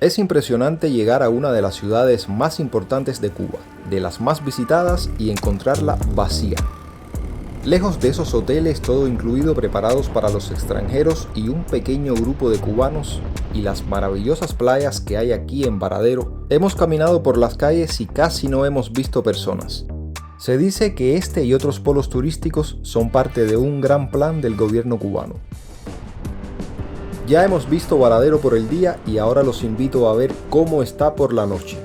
Es impresionante llegar a una de las ciudades más importantes de Cuba, de las más visitadas, y encontrarla vacía. Lejos de esos hoteles todo incluido preparados para los extranjeros y un pequeño grupo de cubanos y las maravillosas playas que hay aquí en Varadero, hemos caminado por las calles y casi no hemos visto personas. Se dice que este y otros polos turísticos son parte de un gran plan del gobierno cubano. Ya hemos visto Varadero por el día y ahora los invito a ver cómo está por la noche.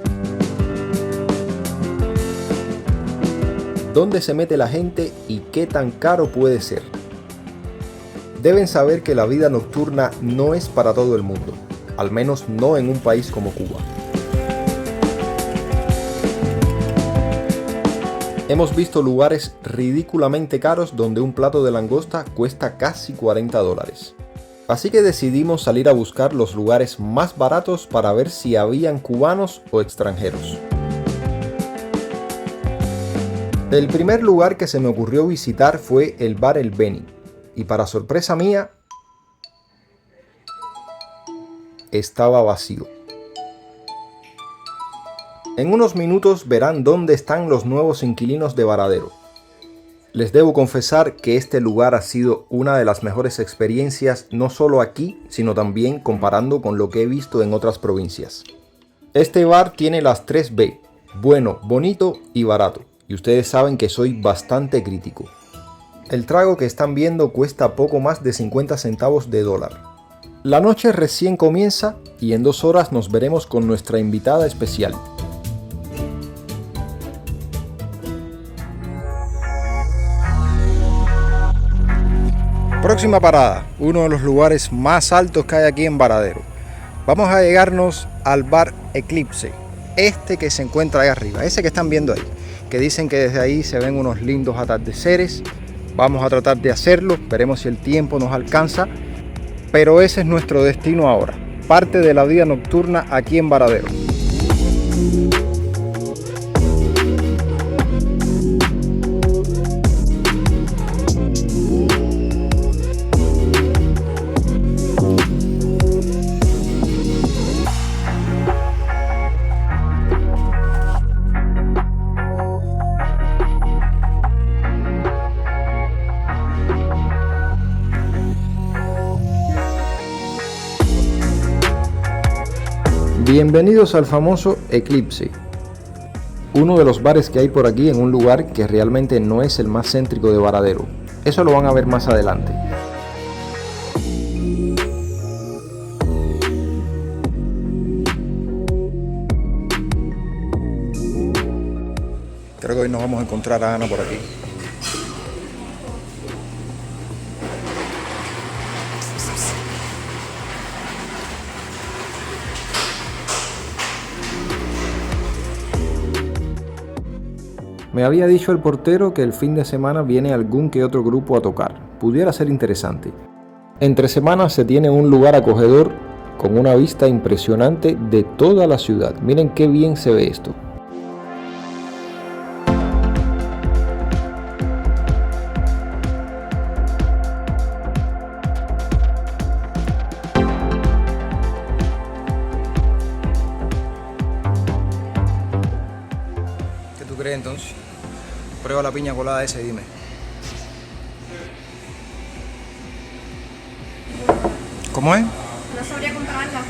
¿Dónde se mete la gente y qué tan caro puede ser? Deben saber que la vida nocturna no es para todo el mundo, al menos no en un país como Cuba. Hemos visto lugares ridículamente caros donde un plato de langosta cuesta casi $40. Así que decidimos salir a buscar los lugares más baratos para ver si habían cubanos o extranjeros. El primer lugar que se me ocurrió visitar fue el bar El Beni, y para sorpresa mía, estaba vacío. En unos minutos verán dónde están los nuevos inquilinos de Varadero. Les debo confesar que este lugar ha sido una de las mejores experiencias no solo aquí, sino también comparando con lo que he visto en otras provincias. Este bar tiene las 3B, bueno, bonito y barato, y ustedes saben que soy bastante crítico. El trago que están viendo cuesta poco más de 50 centavos de dólar. La noche recién comienza y en 2 horas nos veremos con nuestra invitada especial. Próxima parada, uno de los lugares más altos que hay aquí en Varadero. Vamos a llegarnos al bar Eclipse, este que se encuentra ahí arriba, ese que están viendo ahí, que dicen que desde ahí se ven unos lindos atardeceres. Vamos a tratar de hacerlo, veremos si el tiempo nos alcanza, pero ese es nuestro destino ahora, parte de la vida nocturna aquí en Varadero. Bienvenidos al famoso Eclipse, uno de los bares que hay por aquí en un lugar que realmente no es el más céntrico de Varadero. Eso lo van a ver más adelante. Creo que hoy nos vamos a encontrar a Ana por aquí. Me había dicho el portero que el fin de semana viene algún que otro grupo a tocar. Pudiera ser interesante. Entre semanas se tiene un lugar acogedor con una vista impresionante de toda la ciudad. Miren qué bien se ve esto. ¿Qué tú crees entonces? Prueba la piña colada ese, dime. ¿Cómo es? No sabría compararla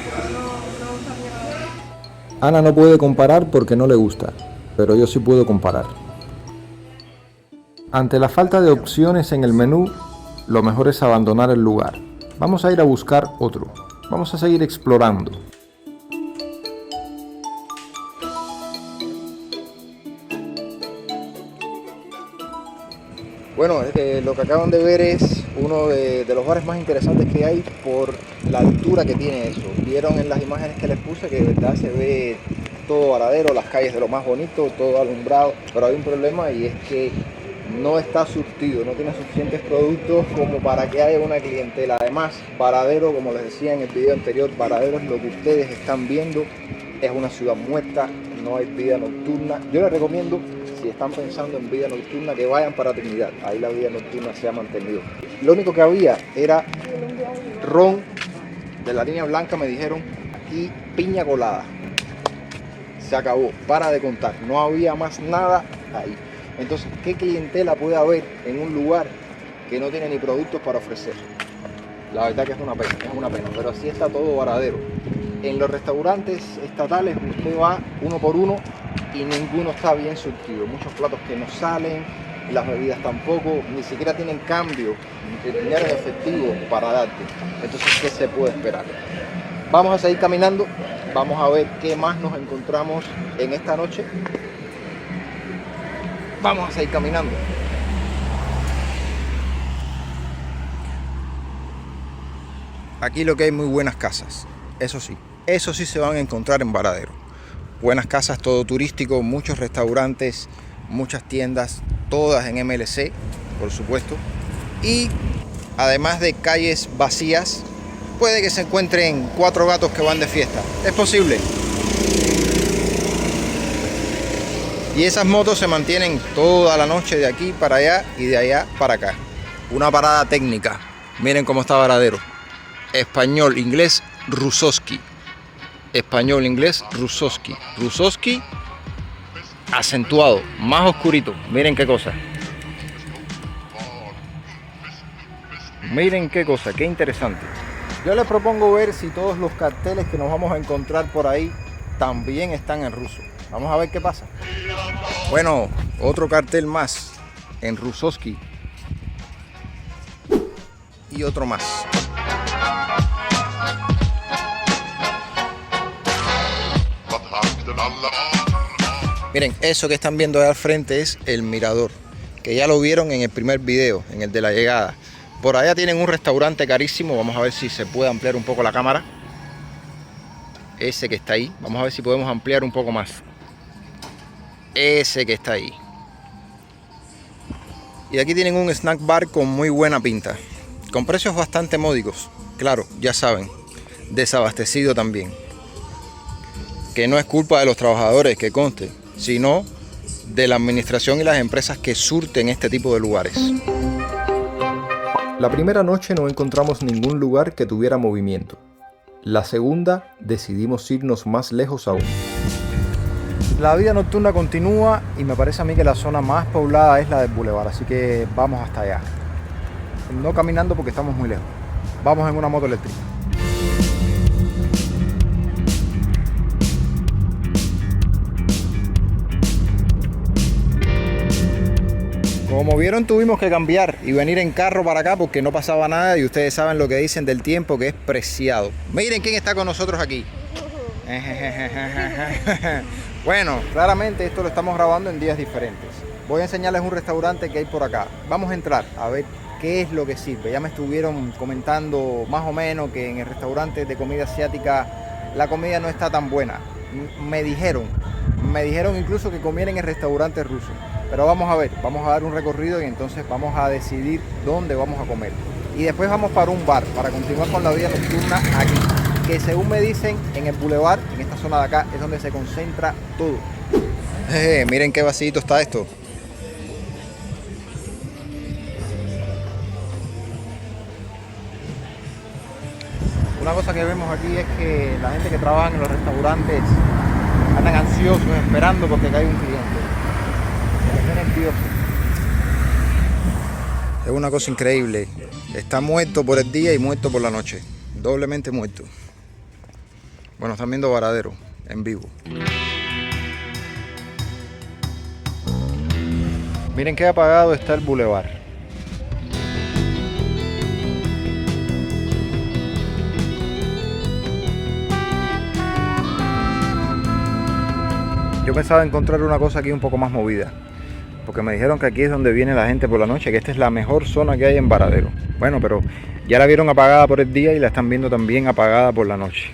porque no sabría. Ana no puede comparar porque no le gusta, pero yo sí puedo comparar. Ante la falta de opciones en el menú, lo mejor es abandonar el lugar. Vamos a ir a buscar otro. Vamos a seguir explorando. Bueno, lo que acaban de ver es uno de los bares más interesantes que hay por la altura que tiene eso. Vieron en las imágenes que les puse que de verdad se ve todo Varadero, las calles de lo más bonito, todo alumbrado, pero hay un problema y es que no está surtido, no tiene suficientes productos como para que haya una clientela. Además, Varadero, como les decía en el video anterior, Varadero es lo que ustedes están viendo, es una ciudad muerta, no hay vida nocturna. Yo les recomiendo, si están pensando en vida nocturna, que vayan para Trinidad, ahí la vida nocturna se ha mantenido. Lo único que había era ron de la línea blanca, me dijeron, y piña colada. Se acabó, para de contar, no había más nada ahí. Entonces, ¿qué clientela puede haber en un lugar que no tiene ni productos para ofrecer? La verdad que es una pena, pero así está todo Varadero. En los restaurantes estatales usted va uno por uno y ninguno está bien surtido. Muchos platos que no salen, las bebidas tampoco, ni siquiera tienen cambio de dinero en efectivo para darte. Entonces, ¿qué se puede esperar? Vamos a seguir caminando, vamos a ver qué más nos encontramos en esta noche. Vamos a seguir caminando. Aquí lo que hay muy buenas casas, eso sí se van a encontrar en Varadero. Buenas casas, todo turístico, muchos restaurantes, muchas tiendas, todas en MLC, por supuesto. Y además de calles vacías, puede que se encuentren 4 gatos que van de fiesta. Es posible. Y esas motos se mantienen toda la noche de aquí para allá y de allá para acá. Una parada técnica. Miren cómo está Varadero. Español, inglés, Rusowski. Español, inglés, Rusowski. Rusowski acentuado, más oscurito. Miren qué cosa. Miren qué cosa, qué interesante. Yo les propongo ver si todos los carteles que nos vamos a encontrar por ahí también están en ruso. Vamos a ver qué pasa. Bueno, otro cartel más en Rusowski. Y otro más. Miren, eso que están viendo ahí al frente es el mirador, que ya lo vieron en el primer video, en el de la llegada. Por allá tienen un restaurante carísimo, vamos a ver si se puede ampliar un poco la cámara. Ese que está ahí, vamos a ver si podemos ampliar un poco más. Ese que está ahí. Y aquí tienen un snack bar con muy buena pinta, con precios bastante módicos. Claro, ya saben, desabastecido también. Que no es culpa de los trabajadores, que conste, sino de la administración y las empresas que surten este tipo de lugares. La primera noche no encontramos ningún lugar que tuviera movimiento. La segunda decidimos irnos más lejos aún. La vida nocturna continúa y me parece a mí que la zona más poblada es la del Boulevard, así que vamos hasta allá. No caminando porque estamos muy lejos. Vamos en una moto eléctrica. Como vieron, tuvimos que cambiar y venir en carro para acá porque no pasaba nada y ustedes saben lo que dicen del tiempo, que es preciado. Miren quién está con nosotros aquí. Bueno, claramente esto lo estamos grabando en días diferentes. Voy a enseñarles un restaurante que hay por acá. Vamos a entrar a ver qué es lo que sirve. Ya me estuvieron comentando más o menos que en el restaurante de comida asiática la comida no está tan buena. Me dijeron incluso que comiera en el restaurante ruso. Pero vamos a ver, vamos a dar un recorrido y entonces vamos a decidir dónde vamos a comer. Y después vamos para un bar, para continuar con la vida nocturna aquí. Que según me dicen, en el Boulevard, en esta zona de acá, es donde se concentra todo. Miren qué vacío está esto. Una cosa que vemos aquí es que la gente que trabaja en los restaurantes andan ansiosos esperando porque cae un cliente. Es una cosa increíble. Está muerto por el día y muerto por la noche. Doblemente muerto. Bueno, están viendo Varadero en vivo. Miren qué apagado está el Boulevard. Yo pensaba encontrar una cosa aquí un poco más movida, porque me dijeron que aquí es donde viene la gente por la noche, que esta es la mejor zona que hay en Varadero. Bueno, pero ya la vieron apagada por el día y la están viendo también apagada por la noche.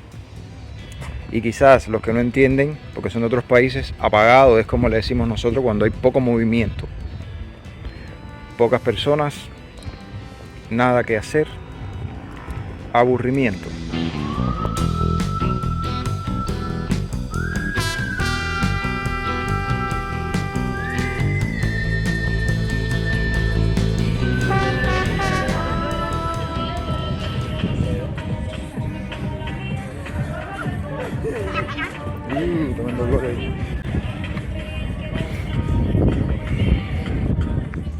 Y quizás los que no entienden, porque son de otros países, apagado es como le decimos nosotros cuando hay poco movimiento. Pocas personas, nada que hacer, aburrimiento. Tremendo bloque ahí.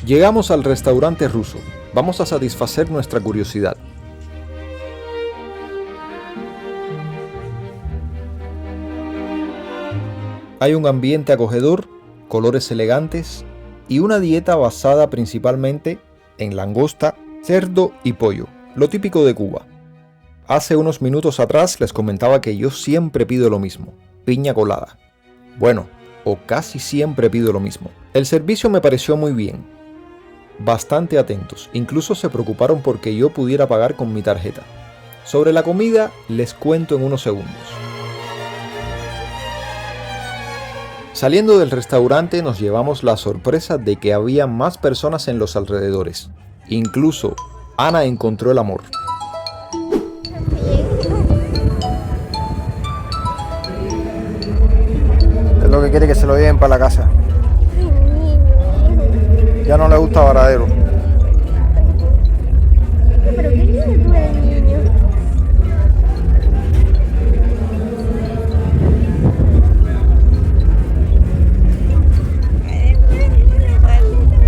Llegamos al restaurante ruso. Vamos a satisfacer nuestra curiosidad. Hay un ambiente acogedor, colores elegantes y una dieta basada principalmente en langosta, cerdo y pollo, lo típico de Cuba. Hace unos minutos atrás les comentaba que yo siempre pido lo mismo, piña colada. Bueno, o casi siempre pido lo mismo. El servicio me pareció muy bien, bastante atentos, incluso se preocuparon porque yo pudiera pagar con mi tarjeta. Sobre la comida les cuento en unos segundos. Saliendo del restaurante nos llevamos la sorpresa de que había más personas en los alrededores. Incluso Ana encontró el amor. Es lo que quiere que se lo lleven para la casa. Ya no le gusta Varadero. Pero qué lindo tú eres, niño.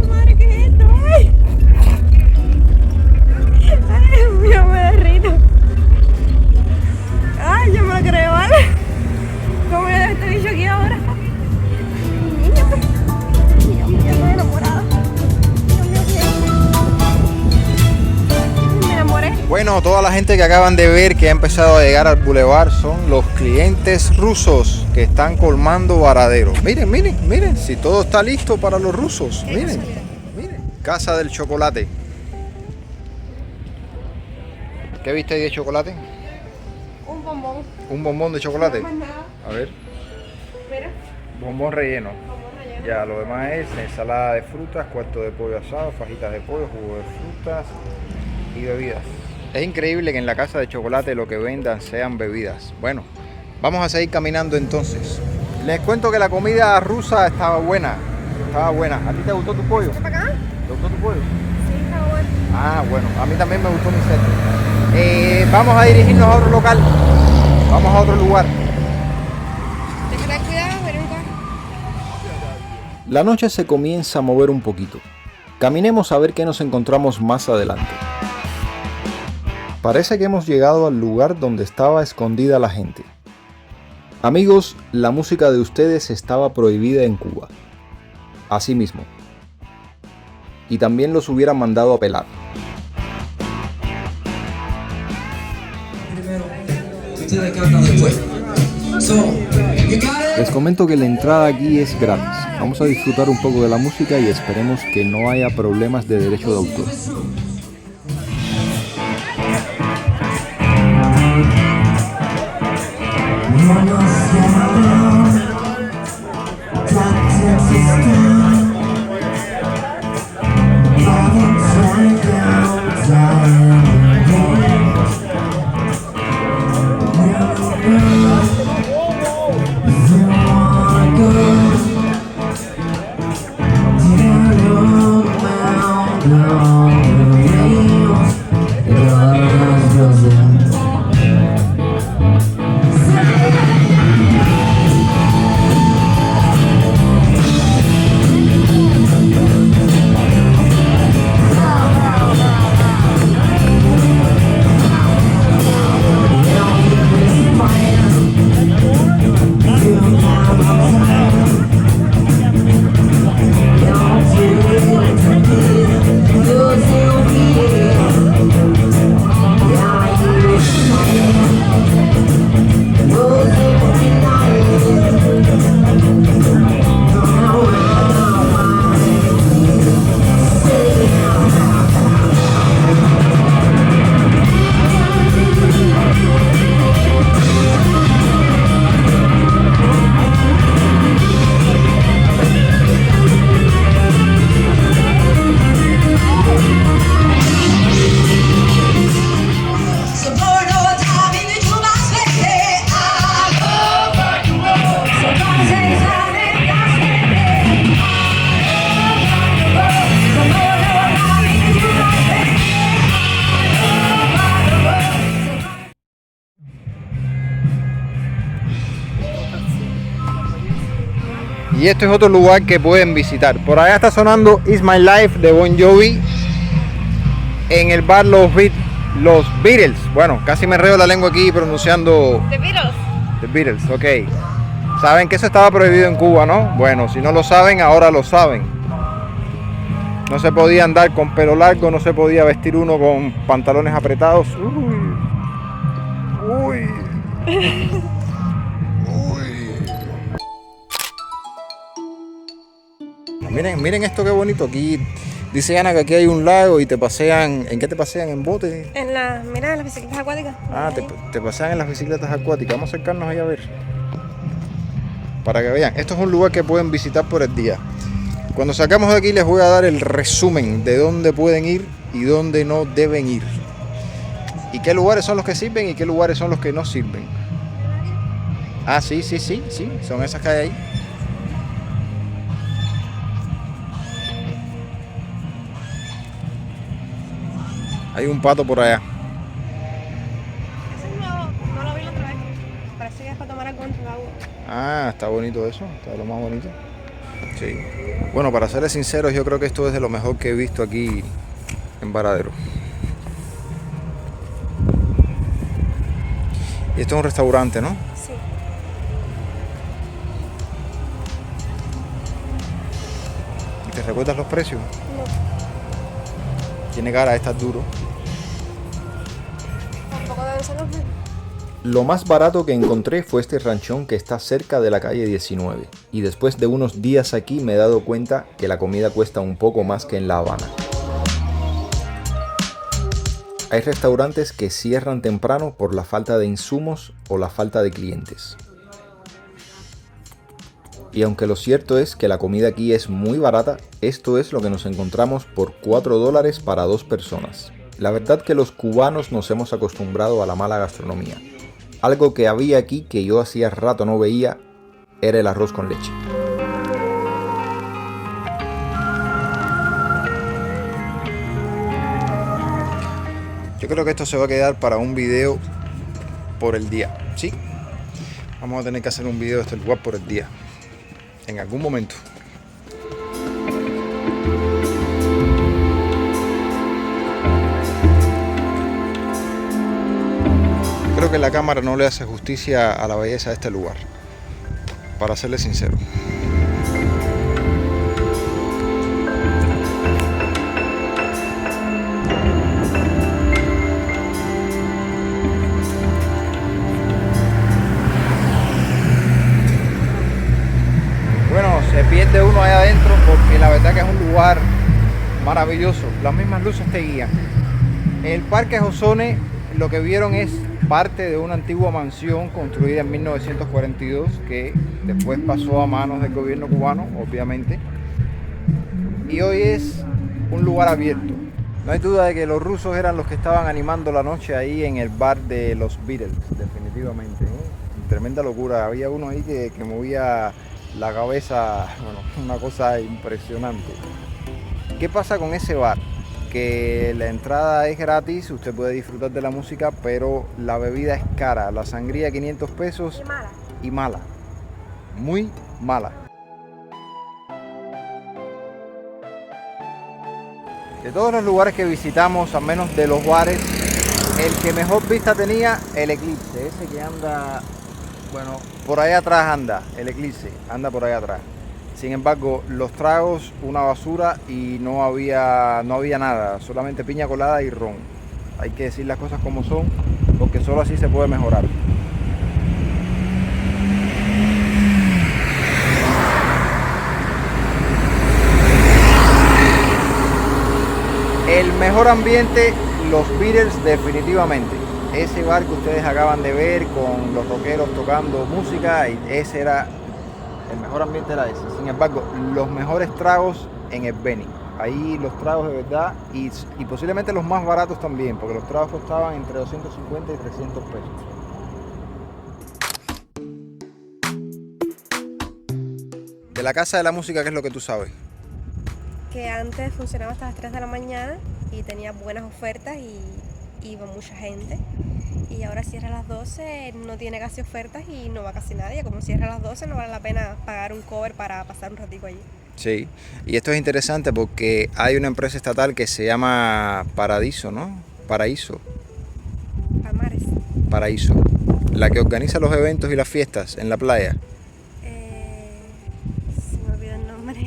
Madre, ¿qué es esto? Ay, Dios mío, me derrito. Ay, yo me lo creo, ¿vale? ¿Cómo es este bicho aquí ahora? Niño, Dios mío, estoy enamorada. Dios mío, ¿qué es? Me enamoré. Bueno, toda la gente que acaban de ver que ha empezado a llegar al bulevar son los clientes rusos que están colmando Varadero. Miren, miren, miren, si todo está listo para los rusos. Miren, miren. Casa del chocolate. ¿Qué viste ahí de chocolate? Un bombón. Un bombón de chocolate. No más nada. A ver, Mira, bombón relleno. bombón relleno. Ya, lo demás es ensalada de frutas, cuarto de pollo asado, fajitas de pollo, jugo de frutas y bebidas. Es increíble que en la casa de chocolate lo que vendan sean bebidas. Bueno, vamos a seguir caminando entonces. Les cuento que la comida rusa estaba buena. Estaba buena. ¿A ti te gustó tu pollo? ¿Qué para acá? ¿Te gustó tu pollo? Sí, está bueno. Ah, bueno, a mí también me gustó mi set. Vamos a dirigirnos a otro local. Vamos a otro lugar. Ten que tener cuidado, Verónica. La noche se comienza a mover un poquito. Caminemos a ver qué nos encontramos más adelante. Parece que hemos llegado al lugar donde estaba escondida la gente. Amigos, la música de ustedes estaba prohibida en Cuba. Así mismo. Y también los hubieran mandado a pelar. Ustedes cantan después. Les comento que la entrada aquí es gratis. Vamos a disfrutar un poco de la música y esperemos que no haya problemas de derecho de autor. Y esto es otro lugar que pueden visitar. Por allá está sonando It's My Life de Bon Jovi. En el bar Los Beatles. Bueno, casi me enredo la lengua aquí pronunciando The Beatles. The Beatles, ok. Saben que eso estaba prohibido en Cuba, ¿no? Bueno, si no lo saben, ahora lo saben. No se podía andar con pelo largo, no se podía vestir uno con pantalones apretados. Uy. Miren esto qué bonito. Aquí dice Ana que aquí hay un lago y te pasean. ¿En qué te pasean? ¿En bote? Mira, en las bicicletas acuáticas. Ah, te pasean en las bicicletas acuáticas. Vamos a acercarnos ahí a ver. Para que vean. Esto es un lugar que pueden visitar por el día. Cuando sacamos de aquí les voy a dar el resumen de dónde pueden ir y dónde no deben ir. Y qué lugares son los que sirven y qué lugares son los que no sirven. Ah, sí. Son esas que hay ahí. Hay un pato por allá. Ese es nuevo, no lo vi la otra vez. Parece que es para tomar algo entre el agua. Ah, está bonito eso, está lo más bonito. Sí. Bueno, para serles sinceros, yo creo que esto es de lo mejor que he visto aquí en Varadero. Y esto es un restaurante, ¿no? Sí. ¿Y te recuerdas los precios? No, Tiene cara de estar duro. tampoco deben ser los mismos. Lo más barato que encontré fue este ranchón que está cerca de la calle 19. Y después de unos días aquí me he dado cuenta que la comida cuesta un poco más que en La Habana. Hay restaurantes que cierran temprano por la falta de insumos o la falta de clientes. Y aunque lo cierto es que la comida aquí es muy barata, esto es lo que nos encontramos por $4 para 2 personas. La verdad que los cubanos nos hemos acostumbrado a la mala gastronomía. Algo que había aquí que yo hacía rato no veía era el arroz con leche. Yo creo que esto se va a quedar para un video por el día, ¿sí? Vamos a tener que hacer un video de este lugar por el día, en algún momento. Creo que la cámara no le hace justicia a la belleza de este lugar, para serles sincero. Bueno, se pierde uno ahí adentro porque la verdad que es un lugar maravilloso. Las mismas luces te guían. En el Parque Josone lo que vieron es parte de una antigua mansión construida en 1942 que después pasó a manos del gobierno cubano, obviamente, y hoy es un lugar abierto. No hay duda de que los rusos eran los que estaban animando la noche ahí en el bar de los Beatles, definitivamente, ¿eh? Tremenda locura, había uno ahí que movía la cabeza, bueno, una cosa impresionante. ¿Qué pasa con ese bar? Que la entrada es gratis, usted puede disfrutar de la música, pero la bebida es cara. La sangría 500 pesos Y mala. y mala, muy mala. De todos los lugares que visitamos, al menos de los bares, el que mejor vista tenía, el Eclipse, ese que anda, bueno, por ahí atrás anda, el Eclipse, anda por ahí atrás. Sin embargo, los tragos, una basura y no había nada, solamente piña colada y ron. Hay que decir las cosas como son, porque solo así se puede mejorar. El mejor ambiente, los Beatles definitivamente. Ese bar que ustedes acaban de ver con los rockeros tocando música, ese era... El mejor ambiente era ese. Sin embargo, los mejores tragos en el Beni. Ahí los tragos de verdad y posiblemente los más baratos también, porque los tragos costaban entre 250 y 300 pesos. De la Casa de la Música, ¿qué es lo que tú sabes? Que antes funcionaba hasta las 3 de la mañana y tenía buenas ofertas y iba mucha gente. y ahora cierra a las 12, no tiene casi ofertas y no va casi nadie. Como cierra a las 12 no vale la pena pagar un cover para pasar un ratico allí. Sí, y esto es interesante porque hay una empresa estatal que se llama Paradiso, ¿no? Paraíso, Palmares. Paraíso, la que organiza los eventos y las fiestas en la playa. Se me olvidó el nombre.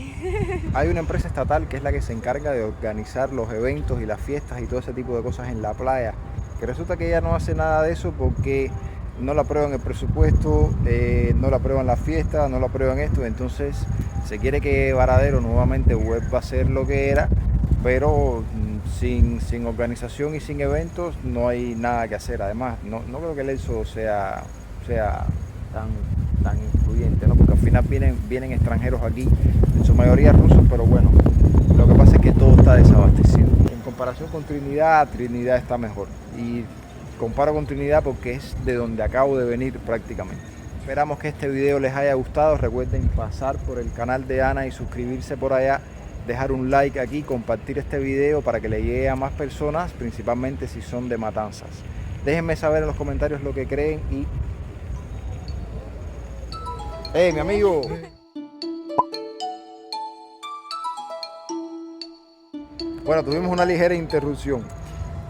Hay una empresa estatal que es la que se encarga de organizar los eventos y las fiestas y todo ese tipo de cosas en la playa, que resulta que ella no hace nada de eso porque no la aprueban el presupuesto, no la aprueban las fiestas, no la aprueban esto, entonces se quiere que Varadero nuevamente vuelva a ser lo que era, pero sin organización y sin eventos no hay nada que hacer. Además, no creo que el ELSO sea tan influyente, ¿no? Porque al final vienen extranjeros aquí, en su mayoría rusos, pero bueno, lo que pasa es que todo está desabastecido. En comparación con Trinidad, Trinidad está mejor. Y comparo con Trinidad porque es de donde acabo de venir prácticamente. Esperamos que este video les haya gustado. Recuerden pasar por el canal de Ana y suscribirse por allá, dejar un like aquí, compartir este video para que le llegue a más personas, principalmente si son de Matanzas. Déjenme saber en los comentarios lo que creen y... ¡Hey, mi amigo! Bueno, tuvimos una ligera interrupción.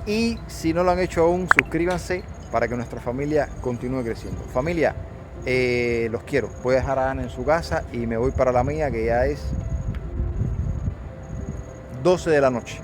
Y si no lo han hecho aún, suscríbanse para que nuestra familia continúe creciendo. Familia, los quiero. Voy a dejar a Ana en su casa y me voy para la mía, que ya es 12 de la noche.